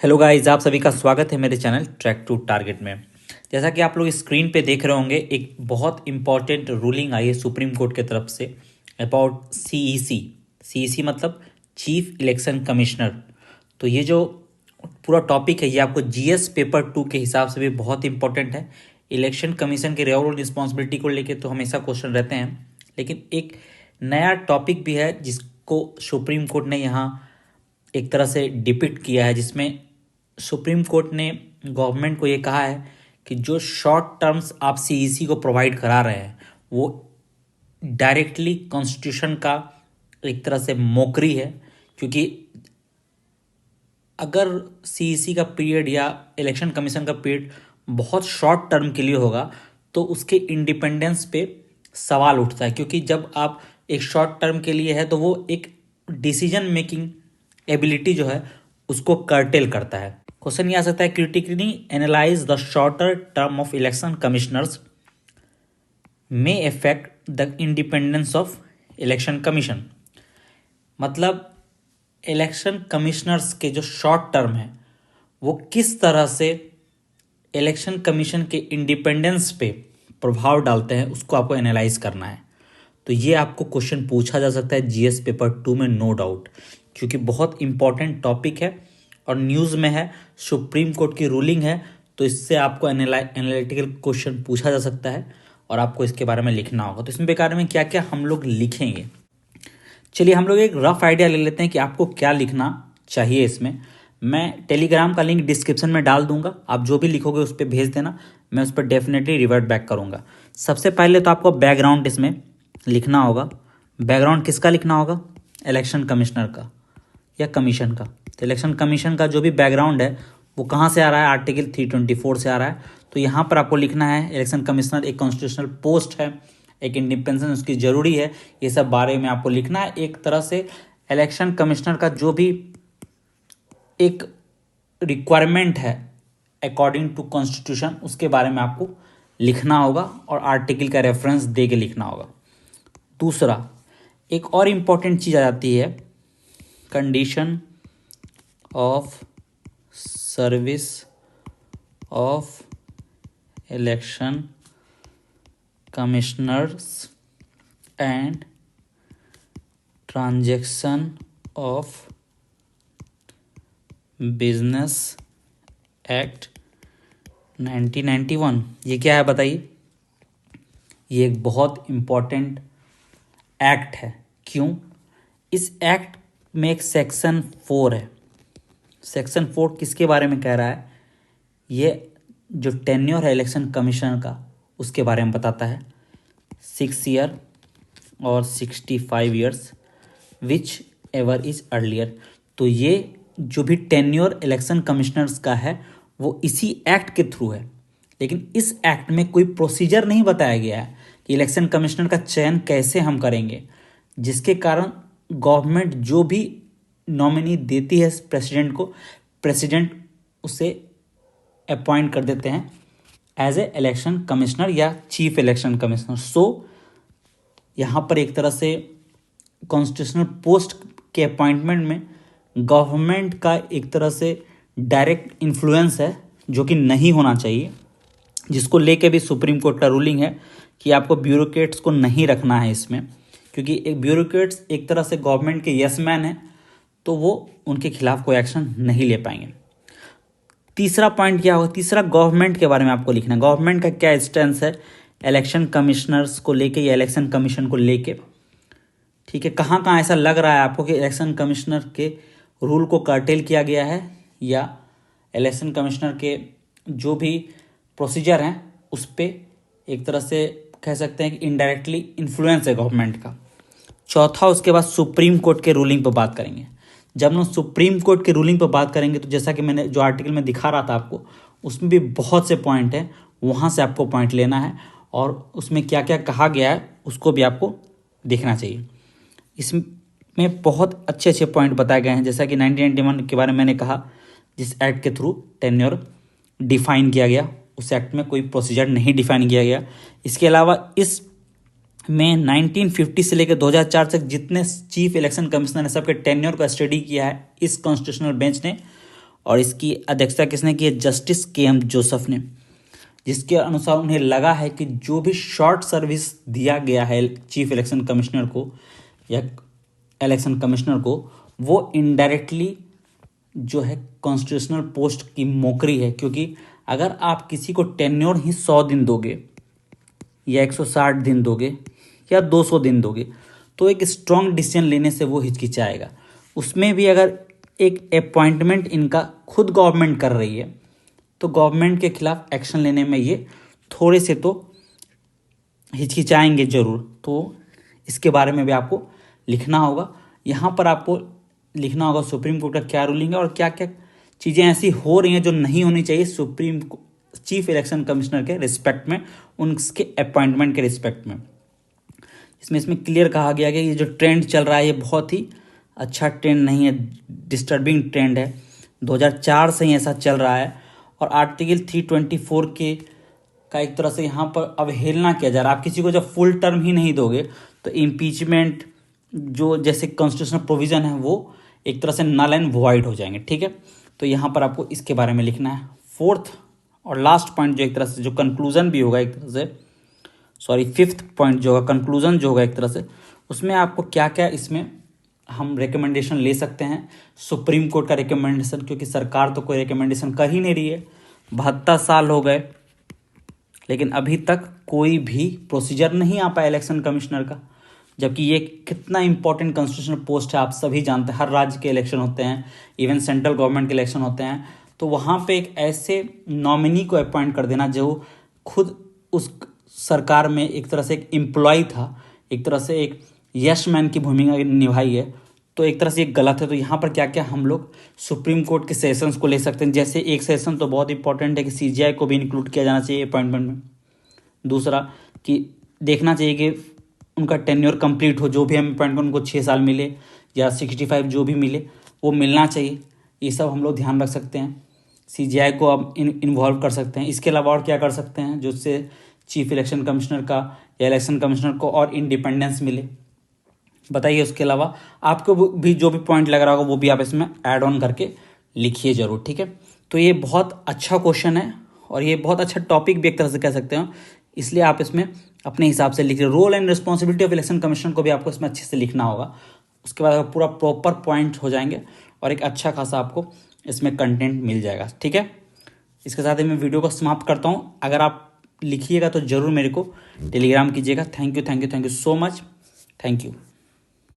Hello guys, आप सभी का स्वागत है मेरे चैनल ट्रैक टू टारगेट में। जैसा कि आप लोग स्क्रीन पे देख रहे होंगे, एक बहुत इंपॉर्टेंट रूलिंग आई है सुप्रीम कोर्ट की तरफ से अबाउट सीईसी। सीईसी मतलब चीफ इलेक्शन कमिश्नर। तो ये जो पूरा टॉपिक है ये आपको जीएस पेपर 2 के हिसाब से भी बहुत इंपॉर्टेंट है। इलेक्शन कमीशन के रोल और रिस्पॉन्सिबिलिटी को लेके तो हमेशा क्वेश्चन रहते हैं, लेकिन एक नया टॉपिक भी है जिसको सुप्रीम कोर्ट ने यहाँ एक तरह से डिपिक्ट किया है, जिसमें सुप्रीम कोर्ट ने गवर्नमेंट को ये कहा है कि जो शॉर्ट टर्म्स आप सीईसी को प्रोवाइड करा रहे हैं वो डायरेक्टली कॉन्स्टिट्यूशन का एक तरह से मोकरी है। क्योंकि अगर सीईसी का पीरियड या इलेक्शन कमीशन का पीरियड बहुत शॉर्ट टर्म के लिए होगा तो उसके इंडिपेंडेंस पे सवाल उठता है। क्योंकि जब आप एक शॉर्ट टर्म के लिए है तो वो एक डिसीजन मेकिंग एबिलिटी जो है उसको कर्टेल करता है। क्वेश्चन ये आ सकता है, critically analyse the shorter term of election commissioners may affect the independence of election commission. मतलब इलेक्शन कमिश्नर्स के जो शॉर्ट टर्म है वो किस तरह से इलेक्शन कमीशन के इंडिपेंडेंस पे प्रभाव डालते हैं, उसको आपको एनालाइज करना है। तो ये आपको क्वेश्चन पूछा जा सकता है जीएस पेपर 2 में, नो डाउट, क्योंकि बहुत इंपॉर्टेंट टॉपिक है और न्यूज़ में है, सुप्रीम कोर्ट की रूलिंग है। तो इससे आपको एनालिटिकल क्वेश्चन पूछा जा सकता है और आपको इसके बारे में लिखना होगा। तो इसमें बारे में क्या क्या हम लोग लिखेंगे, चलिए हम लोग एक रफ आइडिया ले लेते हैं कि आपको क्या लिखना चाहिए। इसमें मैं टेलीग्राम का लिंक डिस्क्रिप्शन में डाल दूंगा, आप जो भी लिखोगे उस पर भेज देना, मैं उस पर डेफिनेटली रिवर्ट बैक करूंगा। सबसे पहले तो आपको बैकग्राउंड इसमें लिखना होगा। बैकग्राउंड किसका लिखना होगा? इलेक्शन कमिश्नर का या कमीशन का। तो इलेक्शन कमीशन का जो भी बैकग्राउंड है वो कहाँ से आ रहा है? आर्टिकल 324 से आ रहा है। तो यहाँ पर आपको लिखना है इलेक्शन कमिश्नर एक कॉन्स्टिट्यूशनल पोस्ट है, एक इंडिपेंडेंस उसकी ज़रूरी है, ये सब बारे में आपको लिखना है। एक तरह से इलेक्शन कमिश्नर का जो भी एक रिक्वायरमेंट है अकॉर्डिंग टू कॉन्स्टिट्यूशन उसके बारे में आपको लिखना होगा और आर्टिकल का रेफरेंस दे के लिखना होगा। दूसरा, एक और इम्पॉर्टेंट चीज़ आ जाती है, condition of service of election commissioners and transaction of business act 1991। ये क्या है बताइए? ये एक बहुत इम्पॉर्टेंट एक्ट है। क्यों? इस एक्ट में एक सेक्शन 4 है। सेक्शन 4 किसके बारे में कह रहा है? ये जो टेन्योर है इलेक्शन कमीशन का उसके बारे में बताता है। 6 ईयर और 65 years which ever is earlier. तो ये जो भी टेन्योर इलेक्शन कमिश्नर्स का है वो इसी एक्ट के थ्रू है। लेकिन इस एक्ट में कोई प्रोसीजर नहीं बताया गया है कि इलेक्शन कमिश्नर का चयन कैसे हम करेंगे, जिसके कारण गवर्नमेंट जो भी नॉमिनी देती है प्रेसिडेंट को, प्रेसिडेंट उसे अपॉइंट कर देते हैं एज ए इलेक्शन कमिश्नर या चीफ इलेक्शन कमिश्नर। सो यहाँ पर एक तरह से कॉन्स्टिट्यूशनल पोस्ट के अपॉइंटमेंट में गवर्नमेंट का एक तरह से डायरेक्ट इन्फ्लुएंस है, जो कि नहीं होना चाहिए, जिसको लेके भी सुप्रीम कोर्ट का रूलिंग है कि आपको ब्यूरोक्रेट्स को नहीं रखना है इसमें। क्योंकि एक ब्यूरोक्रेट्स एक तरह से गवर्नमेंट के यस मैन है, तो वो उनके खिलाफ कोई एक्शन नहीं ले पाएंगे। तीसरा पॉइंट क्या होगा? तीसरा, गवर्नमेंट के बारे में आपको लिखना है। गवर्नमेंट का क्या स्टैंस है इलेक्शन कमिश्नर्स को लेके या इलेक्शन कमीशन को लेके। ठीक है, कहाँ कहाँ ऐसा लग रहा है आपको कि इलेक्शन कमिश्नर के रूल को कर्टेल किया गया है या इलेक्शन कमिश्नर के जो भी प्रोसीजर हैं उस पर एक तरह से कह सकते हैं कि इनडायरेक्टली इन्फ्लुएंस है गवर्नमेंट का। चौथा, उसके बाद सुप्रीम कोर्ट के रूलिंग पर बात करेंगे। जब हम सुप्रीम कोर्ट के रूलिंग पर बात करेंगे तो जैसा कि मैंने जो आर्टिकल में दिखा रहा था आपको, उसमें भी बहुत से पॉइंट हैं, वहाँ से आपको पॉइंट लेना है और उसमें क्या क्या कहा गया है उसको भी आपको देखना चाहिए। इसमें बहुत अच्छे अच्छे पॉइंट बताए गए हैं, जैसा कि 1991 के बारे में मैंने कहा, जिस एक्ट के थ्रू टेन्योर डिफाइन किया गया, उस एक्ट में कोई प्रोसीजर नहीं डिफाइन किया गया। इसके अलावा इस में 1950 से लेकर 2004 तक जितने चीफ इलेक्शन कमिश्नर ने सबके टेन्योर का स्टडी किया है इस कॉन्स्टिट्यूशनल बेंच ने, और इसकी अध्यक्षता किसने की है? Justice KM. जोसेफ ने, जिसके अनुसार उन्हें लगा है कि जो भी शॉर्ट सर्विस दिया गया है चीफ इलेक्शन कमिश्नर को या इलेक्शन कमिश्नर को, वो इनडायरेक्टली जो है कॉन्स्टिट्यूशनल पोस्ट की मोकरी है। क्योंकि अगर आप किसी को टेन्योर ही 100 दिन दोगे या 160 दिन दोगे या 200 दिन दोगे तो एक स्ट्रॉन्ग डिसीजन लेने से वो हिचकिचाएगा। उसमें भी अगर एक अपॉइंटमेंट इनका खुद गवर्नमेंट कर रही है तो गवर्नमेंट के खिलाफ एक्शन लेने में ये थोड़े से तो हिचकिचाएंगे ज़रूर। तो इसके बारे में भी आपको लिखना होगा। यहाँ पर आपको लिखना होगा सुप्रीम कोर्ट का क्या रूलिंग है और क्या क्या चीज़ें ऐसी हो रही हैं जो नहीं होनी चाहिए सुप्रीम चीफ इलेक्शन कमिश्नर के रिस्पेक्ट में, उनके अपॉइंटमेंट के रिस्पेक्ट में। इसमें क्लियर कहा गया कि ये जो ट्रेंड चल रहा है ये बहुत ही अच्छा ट्रेंड नहीं है, डिस्टर्बिंग ट्रेंड है। 2004 से ही ऐसा चल रहा है और आर्टिकल 324 के का एक तरह से यहाँ पर अवहेलना किया जा रहा है। आप किसी को जब फुल टर्म ही नहीं दोगे तो इम्पीचमेंट जो जैसे कॉन्स्टिट्यूशनल प्रोविज़न है वो एक तरह से नल एंड वॉइड हो जाएंगे, ठीक है। तो यहाँ पर आपको इसके बारे में लिखना है। फोर्थ और लास्ट पॉइंट जो एक तरह से जो कंक्लूजन भी होगा एक तरह से, सॉरी फिफ्थ पॉइंट जो होगा कंक्लूजन जो होगा एक तरह से, उसमें आपको क्या क्या इसमें हम रिकमेंडेशन ले सकते हैं सुप्रीम कोर्ट का रिकमेंडेशन, क्योंकि सरकार तो कोई रिकमेंडेशन कर ही नहीं रही है। 72 साल हो गए लेकिन अभी तक कोई भी प्रोसीजर नहीं आ पाया इलेक्शन कमिश्नर का, जबकि ये कितना इंपॉर्टेंट कॉन्स्टिट्यूशनल पोस्ट है। आप सभी जानते हैं हर राज्य के इलेक्शन होते हैं, इवन सेंट्रल गवर्नमेंट के इलेक्शन होते हैं, तो वहाँ पे एक ऐसे नॉमिनी को अपॉइंट कर देना जो खुद उस सरकार में एक तरह से एक एम्प्लॉय था, एक तरह से एक यस मैन की भूमिका निभाई है, तो एक तरह से ये गलत है। तो यहाँ पर क्या क्या हम लोग सुप्रीम कोर्ट के सेशंस को ले सकते हैं। जैसे एक सेशन तो बहुत इंपॉर्टेंट है कि सीजीआई को भी इंक्लूड किया जाना चाहिए अपॉइंटमेंट में। दूसरा कि देखना चाहिए कि उनका टेन्योर कंप्लीट हो, जो भी हम अपॉइंटमेंट उनको 6 साल मिले या 65 जो भी मिले वो मिलना चाहिए। ये सब हम लोग ध्यान रख सकते हैं। सीजीआई को अब इन्वॉल्व कर सकते हैं। इसके अलावा और क्या कर सकते हैं जिससे चीफ इलेक्शन कमिश्नर का या इलेक्शन कमिश्नर को और इंडिपेंडेंस मिले, बताइए। उसके अलावा आपको भी जो भी पॉइंट लग रहा होगा वो भी आप इसमें ऐड ऑन करके लिखिए जरूर, ठीक है। तो ये बहुत अच्छा क्वेश्चन है और ये बहुत अच्छा टॉपिक भी एक तरह से कह सकते हो, इसलिए आप इसमें अपने हिसाब से लिखिए। Role and responsibility of election commission को भी आपको इसमें अच्छे से लिखना होगा। उसके बाद पूरा प्रॉपर पॉइंट हो जाएंगे और एक अच्छा खासा आपको इसमें कंटेंट मिल जाएगा, ठीक है। इसके साथ ही मैं वीडियो को समाप्त करता हूँ। अगर आप लिखिएगा तो ज़रूर मेरे को टेलीग्राम कीजिएगा। Thank you so much, thank you.